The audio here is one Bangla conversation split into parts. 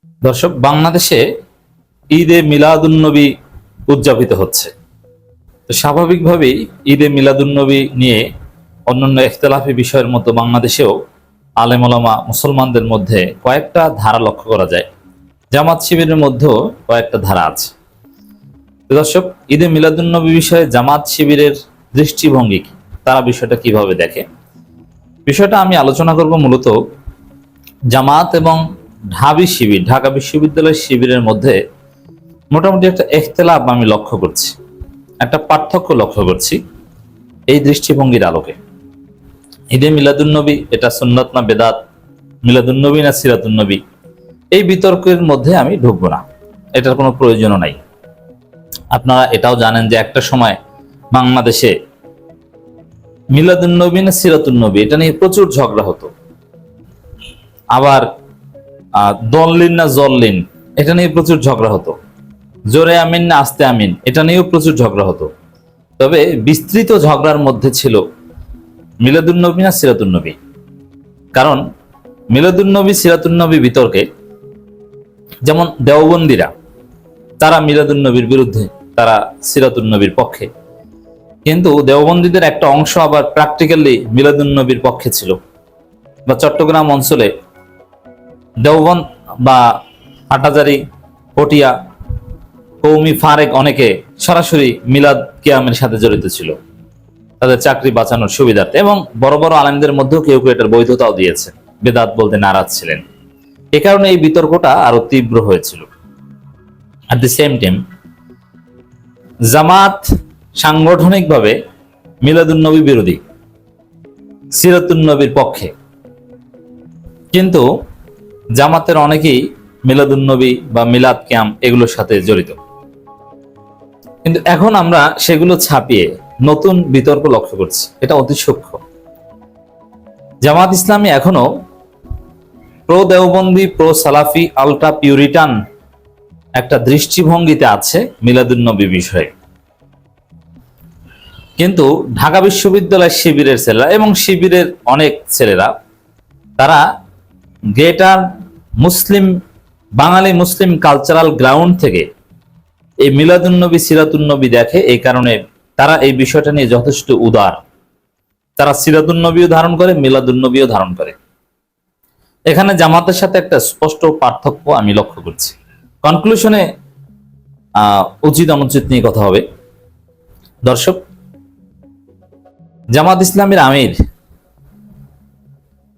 দর্শক, বাংলাদেশে ঈদে মিলাদুন্নবী উদযাপিত হচ্ছে। তো স্বাভাবিকভাবেই ঈদে মিলাদুন্নবী নিয়ে অন্যান্য ইখতিলাফি বিষয়ের মতো বাংলাদেশেও আলেম ওলামা মুসলমানদের মধ্যে কয়েকটা ধারা লক্ষ্য করা যায়। জামাত শিবিরের মধ্যেও কয়েকটা ধারা আছে। তো দর্শক, ঈদে মিলাদুন্নবী বিষয়ে জামাত শিবিরের দৃষ্টিভঙ্গি কি, তারা বিষয়টা কিভাবে দেখে, বিষয়টা আমি আলোচনা করব। মূলত জামাত এবং ঢাবি শিবির, ঢাকা বিশ্ববিদ্যালয়ের শিবিরের মধ্যে মোটামুটি একটা ইখতিলাফ আমি লক্ষ্য করছি, একটা পার্থক্য লক্ষ্য করছি এই দৃষ্টিভঙ্গির আলোকে। ঈদে মিলাদুন্নবী এটা সুন্নাত না বেদাত, মিলাদুন্নবী না সিরাতুন্নবী, এই বিতর্কের মধ্যে আমি ঢুকবো না, এটার কোনো প্রয়োজনও নাই। আপনারা এটাও জানেন যে একটা সময় বাংলাদেশে মিলাদুন্নবী না সিরাতুন্নবী এটা নিয়ে প্রচুর ঝগড়া হতো। আবার দল্লিন না জল্লিন এটা নিয়ে প্রচুর ঝগড়া হতো। জোরে আমিন না আস্তে আমিন এটা নিয়েও প্রচুর ঝগড়া হতো। তবে বিস্তৃত ঝগড়ার মধ্যে ছিল মিলাদুন্নবী না সিরাতুন্নবী। কারণ মিলাদুন্নবী সিরাতুন্নবী বিতর্কে যেমন দেওবন্দিরা, তারা মিলাদুন্নবীর বিরুদ্ধে, তারা সিরাতুন্নবীর পক্ষে। কিন্তু দেওবন্দীদের একটা অংশ আবার প্র্যাকটিক্যালি মিলাদুন্নবীর পক্ষে ছিল। বা চট্টগ্রাম অঞ্চলে দেওবন্দ বা হাটাজারি, পটিয়া, কৌমি ফারেক অনেকে সরাসরি মিলাদ কিয়ামের সাথে জড়িত ছিল তাদের চাকরি বাঁচানোর সুবিধার্থে, এবং বড় বড় আলেমদের মধ্যেও কেউ কেউ এটার বৈধতাও দিয়েছে, বেদাত বলতে নারাজ ছিলেন। এ কারণে এই বিতর্কটা আরো তীব্র হয়েছিল। অ্যাট দি সেম টাইম জামাত সাংগঠনিকভাবে মিলাদুন্নবী বিরোধী, সিরাতুন্নবীর পক্ষে। কিন্তু জামাতের অনেকেই মিলাদুন্নবী বা মিলাদ কিয়াম এগুলোর সাথে জড়িত। কিন্তু এখন আমরা সেগুলো ছাপিয়ে নতুন বিতর্ক লক্ষ্য করছি, এটা অতি সূক্ষ্ম। জামাত ইসলামী এখনো প্রো দেওবন্দি, প্রো সালাফি, আলট্রা পিউরিটান একটা দৃষ্টিভঙ্গিতে আছে মিলাদুন্নবী বিষয়ে। কিন্তু ঢাকা বিশ্ববিদ্যালয়ের শিবিরের ছেলেরা এবং শিবিরের অনেক ছেলেরা, তারা গ্রেটার মুসলিম, বাঙালি মুসলিম কালচারাল গ্রাউন্ড থেকে এই মিলাদুন্নবী সিরাতুন্নবী দেখে। এই কারণে তারা এই বিষয়টা নিয়ে যথেষ্ট উদার। তারা সিরাতুন্নবীও ধারণ করে, মিলাদুন্নবীও ধারণ করে। এখানে জামাতের সাথে একটা স্পষ্ট পার্থক্য আমি লক্ষ্য করছি। কনক্লুশনে উচিত অনুচিত নিয়ে কথা হবে। দর্শক, জামাত ইসলামের আমির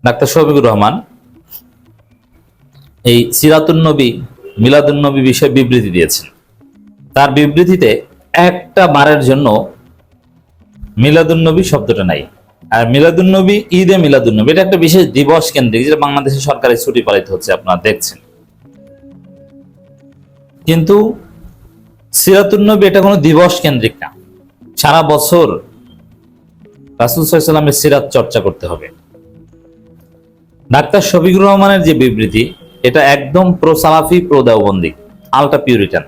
ডাক্তার শফিকুর রহমান এই সিরাতুন্নবী মিলাদুন্নবী বিষয়ে বিবৃতি দিয়েছেন। তার বিবৃতিতে একটা বারের জন্য মিলাদুন্নবী শব্দটা নাই। আর মিলাদুন্নবী, ঈদে মিলাদুন্নবী এটা একটা বিশেষ দিবস কেন্দ্রিক, যেটা বাংলাদেশের সরকারি ছুটি পালিত হচ্ছে, আপনারা দেখছেন। কিন্তু সিরাতুন্নবী এটা কোনো দিবস কেন্দ্রিক না। সারা বছর রাসূল সাল্লাল্লাহু আলাইহি ওয়াসাল্লামের সিরাত চর্চা করতে হবে। ডাক্তার শফিকুর রহমানের যে বিবৃতি, এটা একদম প্রো সালাফি, প্রো দেওবন্দি, আলট্রা পিউরিটান।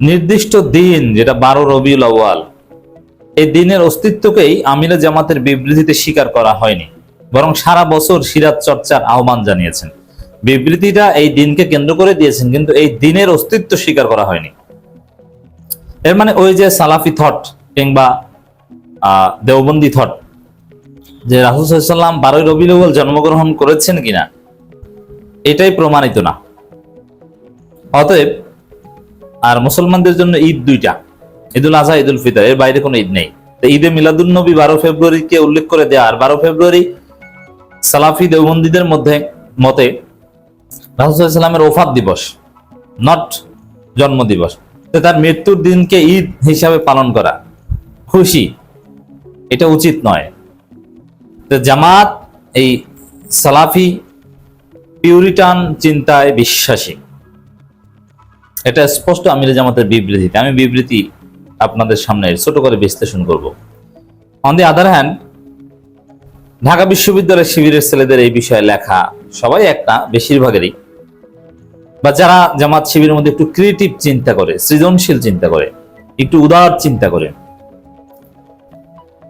নির্দিষ্ট দিন যেটা 12 রবিউল আউয়াল, এই দিনের অস্তিত্বকেই আমিরে জামাতের বিবৃতিতে স্বীকার করা হয়নি, বরং সারা বছর সিরাত চর্চার আহ্বান জানিয়েছেন। বিবৃতিটা এই দিনকে কেন্দ্র করে দিয়েছেন, কিন্তু এই দিনের অস্তিত্ব স্বীকার করা হয়নি। এর মানে ওই যে সালাফি থট কিংবা দেওবন্দি থট, যে রাসূল সাল্লাল্লাহু আলাইহি ওয়াসাল্লাম 12 রবিউল আউয়াল জন্মগ্রহণ করেছেন কিনা এটাই প্রমাণিত না। অতএব আর মুসলমানদের জন্য ঈদ দুইটা, ঈদুল আজহা, ঈদুল ফিতর, এর বাইরে কোনো ঈদ নেই। তো ঈদে মিলাদুন্নবী 12 ফেব্রুয়ারিকে উল্লেখ করে দেয়া, আর 12 ফেব্রুয়ারি সালাফি দেওবন্দীদের মতে রাসূল সাল্লাল্লাহু আলাইহি ওয়াসাল্লামের ওফাত দিবস, নট জন্ম দিবস। তো তার মৃত্যুর দিনকে ঈদ হিসাবে পালন করা, খুশি, এটা উচিত নয়। তো জামাত এই সালাফি পিউরিটান চিন্তায় বিশ্বাসী, এটা স্পষ্ট আমিরে জামাতের বিবৃতিতে। আমি বিবৃতি আপনাদের সামনে ছোট করে বিশ্লেষণ করব। On the other hand, Dhaka বিশ্ববিদ্যালয়ের শিবিরের ছেলেদের এই বিষয়ে লেখা সবাই একটা, বেশিরভাগেরই, বা যারা জামাত শিবিরের মধ্যে একটু ক্রিয়েটিভ চিন্তা করে, সৃজনশীল চিন্তা করে, একটু উদার চিন্তা করে,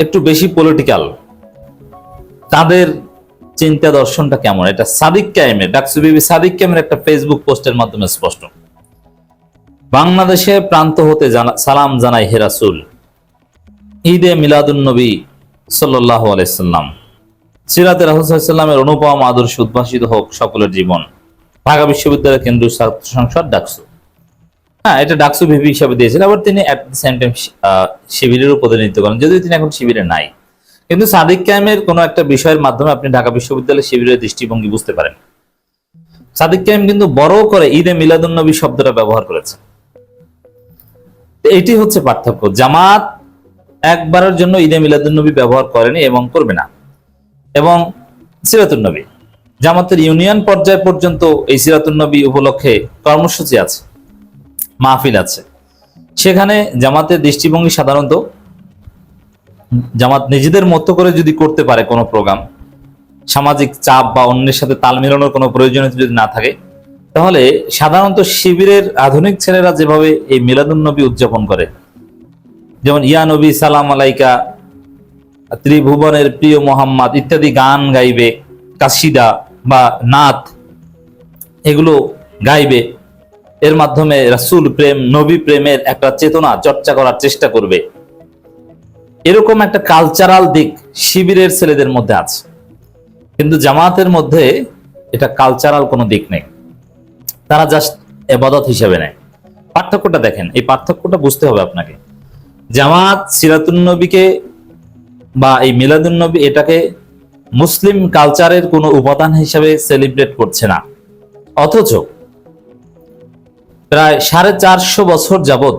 একটু বেশি পলিটিক্যাল, তাদের চিন্তা দর্শনটা কেমন, এটা সাদিক কায়েমের, ডাকসু বিবি সাদিক কায়েমের একটা ফেসবুক পোস্টের মাধ্যমে স্পষ্ট। বাংলাদেশে প্রান্ত হতে সালাম জানাই হে রাসূল, ঈদে মিলাদুন্নবী সাল্লাল্লাহু আলাইহি সাল্লাম, সিরাতে রাসূল সাল্লাল্লাহু আলাইহি সাল্লামের অনুপম আদর্শ উদ্ভাসিত হোক সকলের জীবন। ঢাকা বিশ্ববিদ্যালয়ের কেন্দ্রীয় ছাত্র সংসদ ডাকসু। হ্যাঁ, এটা ডাকসু ভিপি হিসাবে দিয়েছেন। আবার তিনি এট দ্য সেম টাইম শিবিরেরও প্রতিনিধিত্ব করেন, যদিও তিনি এখন শিবিরে নাই। কিন্তু সাদিক কায়েমের কোনো একটা বিষয়ের মাধ্যমে আপনি ঢাকা বিশ্ববিদ্যালয়ের শিবিরের দৃষ্টিভঙ্গি বুঝতে পারেন। সাদিক কায়েম কিন্তু বড় করে ঈদে মিলাদুন্নবী শব্দটা ব্যবহার করেছে। এটি হচ্ছে পার্থক্য। জামাত একবারের জন্য ঈদে মিলাদুন্নবী ব্যবহার করেনি এবং করবে না। এবং সিরাতুন্নবী, জামাতের ইউনিয়ন পর্যায় পর্যন্ত এই সিরাতুন্নবী উপলক্ষে কর্মসূচি আছে, মাহফিল আছে। সেখানে জামাতের দৃষ্টিভঙ্গি সাধারণত জামাত নিজেদের মতো করে যদি করতে পারে কোনো প্রোগ্রাম, সামাজিক চাপ বা অন্যের সাথে তাল মিলানোর কোনো প্রয়োজনীয়তা যদি না থাকে, তাহলে সাধারণত শিবিরের আধুনিক ছেলেরা যেভাবে এই মিলাদুন্নবী উদযাপন করে, যেমন ইয়া নবী সালাম আলাইকা, ত্রিভুবনের প্রিয় মোহাম্মদ ইত্যাদি গান গাইবে, কাসিদা বা নাত এগুলো গাইবে, এর মাধ্যমে রাসূল প্রেম, নবী প্রেমের একটা চেতনা চর্চা করার চেষ্টা করবে, এরকম একটা কালচারাল দিক শিবিরের ছেলেদের মধ্যে আছে। কিন্তু জামাতের মধ্যে এটা কালচারাল কোনো দিক নেই, তারা জাস্ট ইবাদত হিসেবে নেয়। পার্থক্যটা দেখেন, এই পার্থক্যটা বুঝতে হবে আপনাকে। জামাত সিরাতুন্নবীকে বা এই মিলাদুন্নবী এটাকে মুসলিম কালচারের কোনো উপাদান হিসেবে সেলিব্রেট করছে না, অথচ প্রায় 450 বছর যাবত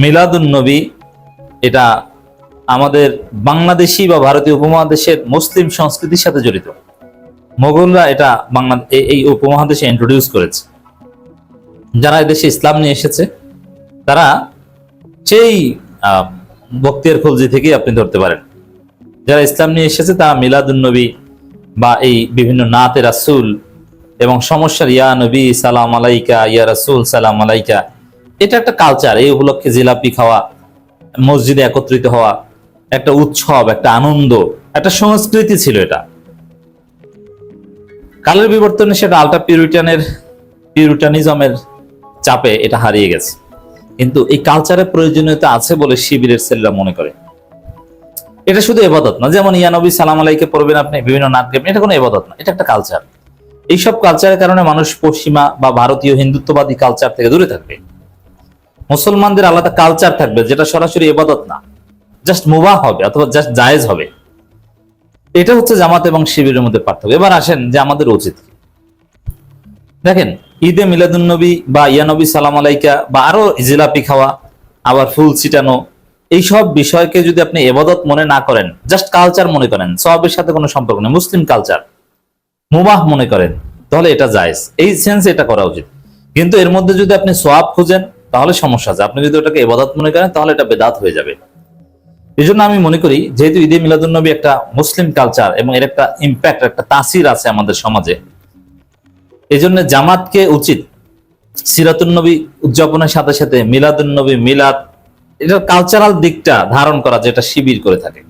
মিলাদুন্নবী এটা আমাদের বাংলাদেশি বা ভারতীয় উপমহাদেশের মুসলিম সংস্কৃতির সাথে জড়িত। মোগলরা এটা এই উপমহাদেশে ইন্ট্রোডিউস করেছে। যারা এদেশে ইসলাম নিয়ে এসেছে তারা সেই বখতিয়ার খলজি থেকে আপনি ধরতে পারেন, যারা ইসলাম নিয়ে এসেছে তারা মিলাদুন্নবী বা এই বিভিন্ন নাতে রাসূল এবং সমস্যার ইয়া নবী সালাম আলাইকা, ইয়া রাসূল সালাম আলাইকা, এটা একটা কালচার। এই উপলক্ষে জিলাপি খাওয়া, মসজিদে একত্রিত হওয়া, একটা উৎসব, একটা আনন্দ, একটা সংস্কৃতি ছিল এটা। কালের বিবর্তনে সেটা আলটা পিউরিটানিজমের চাপে এটা হারিয়ে গেছে। কিন্তু এই কালচারের প্রয়োজনীয়তা আছে বলে শিবিরের ছেলেরা মনে করে। এটা শুধু ইবাদত না, যেমন ইয়া নবী সালাম আলাইকে পড়বেন আপনি, বিভিন্ন নাচ গাইবেন, এটা কোনো ইবাদত না, এটা একটা কালচার। এইসব কালচারের কারণে মানুষ পশ্চিমা বা ভারতীয় হিন্দুত্ববাদী কালচার থেকে দূরে থাকবে। মুসলমানদের আলাদা কালচার থাকবে যেটা সরাসরি ইবাদত না, জাস্ট মুবাহ হবে অথবা জাস্ট জায়েজ হবে। এটা হচ্ছে জামাত এবং শিবিরের মধ্যে পার্থক্য। এবার আসেন যে আমাদের উচিত কি। দেখেন, ঈদে মিলাদুন্নবী বা ইয়া নবী সালাম আলাইকা বা আরো জিলাপি খাওয়া, আবার ফুল ছিটানো, এইসব বিষয়কে যদি আপনি ইবাদত মনে না করেন, জাস্ট কালচার মনে করেন, সওয়াবের সাথে কোনো সম্পর্ক নেই, মুসলিম কালচার মুবাহ মনে করেন, তাহলে এটা জায়েজ, এই সেন্সে এটা করা উচিত। কিন্তু এর মধ্যে যদি আপনি সওয়াব খুঁজেন তাহলে সমস্যা আছে। আপনি যদি ওটাকে ইবাদত মনে করেন তাহলে এটা বেদাত হয়ে যাবে। এই জন্য আমি মনে করি, যেহেতু ঈদে মিলাদুন্নবী একটা মুসলিম কালচার এবং এর একটা ইম্প্যাক্ট, একটা তাসির আছে আমাদের সমাজে, এই জন্য জামাতকে উচিত সিরাতুন্নবী উদযাপনের সাথে সাথে মিলাদুন্নবী, মিলাদ, এটার কালচারাল দিকটা ধারণ করা, যেটা শিবির করে থাকে।